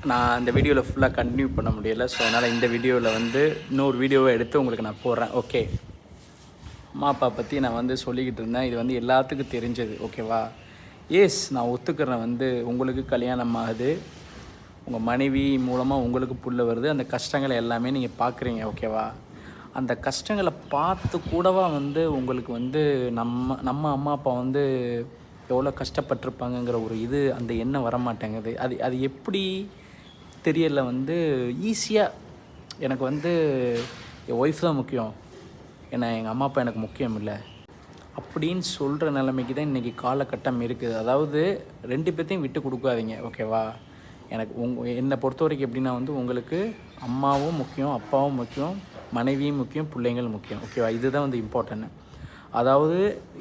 நான் அந்த வீடியோவில் ஃபுல்லாக கண்டினியூ பண்ண முடியலை. ஸோ அதனால் இந்த வீடியோவில் வந்து இன்னொரு வீடியோவை எடுத்து உங்களுக்கு நான் போடுறேன். ஓகே, அம்மா அப்பா பற்றி நான் வந்து சொல்லிக்கிட்டு இருந்தேன். இது வந்து எல்லாத்துக்கும் தெரிஞ்சது. ஓகேவா? நான் ஒத்துக்கிறேன். வந்து உங்களுக்கு கல்யாணம் ஆகுது, உங்கள் மனைவி மூலமாக உங்களுக்கு புள்ள வருது, அந்த கஷ்டங்களை எல்லாமே நீங்கள் பார்க்குறீங்க. ஓகேவா? அந்த கஷ்டங்களை பார்த்து கூடவா வந்து உங்களுக்கு வந்து நம்ம அம்மா அப்பா வந்து எவ்வளோ கஷ்டப்பட்டிருப்பாங்கங்கிற ஒரு அந்த எண்ணம் வரமாட்டேங்குது. அது எப்படி தெரியல. வந்து ஈஸியாக எனக்கு வந்து என் ஒய்ஃப் தான் முக்கியம், ஏன்னா எங்கள் அம்மா அப்பா எனக்கு முக்கியம் இல்லை அப்படின்னு சொல்கிற நிலைமைக்கு தான் இன்றைக்கி காலகட்டம் இருக்குது. அதாவது 2 பேர்த்தையும் விட்டு கொடுக்காதீங்க. ஓகேவா? என்னை பொறுத்த வரைக்கும் எப்படின்னா வந்து உங்களுக்கு அம்மாவும் முக்கியம், அப்பாவும் முக்கியம், மனைவியும் முக்கியம், பிள்ளைங்களும் முக்கியம். ஓகேவா? இதுதான் வந்து இம்பார்ட்டன்ட். அதாவது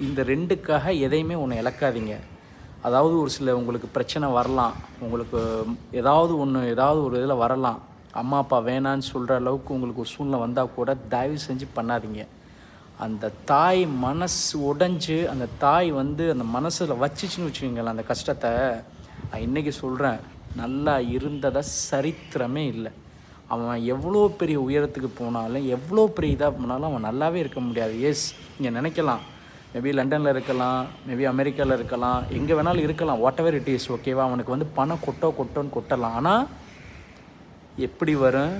இந்த 2க்காக எதையுமே ஒன்று இழக்காதீங்க. அதாவது ஒரு சில உங்களுக்கு பிரச்சனை வரலாம், உங்களுக்கு ஏதாவது ஒரு இதில் வரலாம், அம்மா அப்பா வேணான்னு சொல்கிற அளவுக்கு உங்களுக்கு ஒரு சூழ்நிலை வந்தால் கூட தயவு செஞ்சு பண்ணாதீங்க. அந்த தாய் மனசு உடைஞ்சு அந்த தாய் வந்து அந்த மனசில் வச்சிச்சின்னு வச்சுக்கோங்களேன் அந்த கஷ்டத்தை. நான் இன்றைக்கி சொல்கிறேன், நல்லா இருந்ததை சரித்திரமே இல்லை. அவன் எவ்வளோ பெரிய உயரத்துக்கு போனாலும் எவ்வளோ பெரிய இதாக போனாலும் அவன் நல்லாவே இருக்க முடியாது. நீங்கள் நினைக்கலாம் மேபி லண்டனில் இருக்கலாம், மேபி அமெரிக்காவில் இருக்கலாம், எங்கே வேணாலும் இருக்கலாம், வாட் எவர் இட் இஸ். ஓகேவா? அவனுக்கு வந்து பணம் கொட்டோன்னு கொட்டலாம். ஆனால் எப்படி வரும்,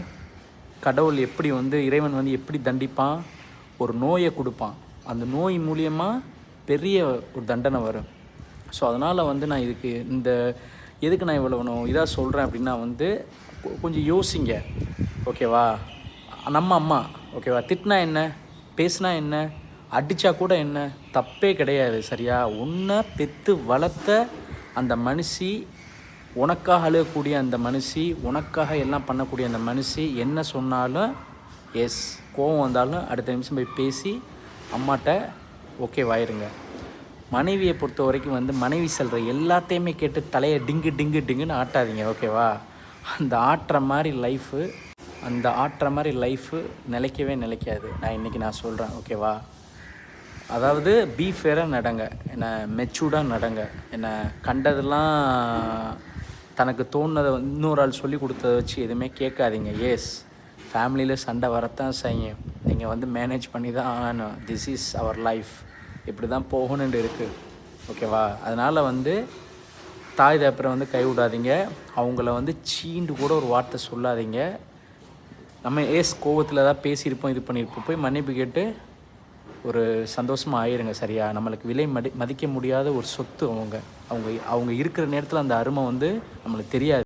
கடவுள் எப்படி வந்து இறைவன் வந்து எப்படி தண்டிப்பான், ஒரு நோயை கொடுப்பான், அந்த நோய் மூலியமாக பெரிய ஒரு தண்டனை வரும். ஸோ அதனால் வந்து நான் எதுக்கு நான் இவ்வளோ இதாக சொல்கிறேன் அப்படின்னா வந்து கொஞ்சம் யோசிங்க. ஓகேவா? நம்ம அம்மா ஓகேவா, திட்டினா என்ன, பேசினா என்ன, அடித்தா கூட என்ன, தப்பே கிடையாது. சரியா? உன்னை பெற்று வளர்த்த அந்த மனுஷி, உனக்காக அழுகக்கூடிய அந்த மனுஷி, உனக்காக எல்லாம் பண்ணக்கூடிய அந்த மனுஷி என்ன சொன்னாலும் கோவம் வந்தாலும் அடுத்த நிமிஷம் போய் பேசி அம்மாட்ட ஓகேவாயிருங்க. மனைவியை பொறுத்த வரைக்கும் வந்து மனைவி சொல்கிற எல்லாத்தையுமே கேட்டு தலையை டிங்குன்னு ஆட்டாதீங்க. ஓகேவா? அந்த ஆட்டுற மாதிரி லைஃபு நிலைக்காது. நான் சொல்கிறேன். ஓகேவா? அதாவது பி ஃபேராக நடங்க, என்ன மெச்சூர்டாக நடங்க, என்ன கண்டதெல்லாம் தனக்கு தோணுனதை இன்னொரு ஆள் சொல்லி கொடுத்ததை வச்சு எதுவுமே கேட்காதீங்க. ஃபேமிலியில் சண்டை வரத்தான் செய்யும், நீங்கள் வந்து மேனேஜ் பண்ணி தான் ஆகணும். திஸ் இஸ் அவர் லைஃப், இப்படி தான் போகணுன்னு இருக்குது. ஓகேவா? அதனால் வந்து தாய் தகப்பனை வந்து கைவிடாதீங்க, அவங்கள வந்து சீண்டு கூட ஒரு வார்த்தை சொல்லாதீங்க. நம்ம கோவத்தில் தான் பேசியிருப்போம், இது பண்ணியிருப்போம், போய் மன்னிப்பு கேட்டு ஒரு சந்தோஷமாக ஆயிருங்க. சரியா? நம்மளுக்கு விலை மதிக்க முடியாத ஒரு சொத்து அவங்க இருக்கிற நேரத்தில் அந்த அருமை வந்து நம்மளுக்கு தெரியாது.